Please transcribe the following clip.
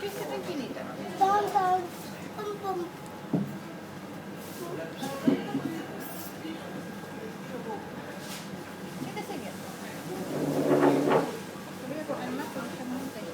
Questa è infinita. Down, pum, pum. Kita sige. Sabi ko, anak, kung siya naman tayo.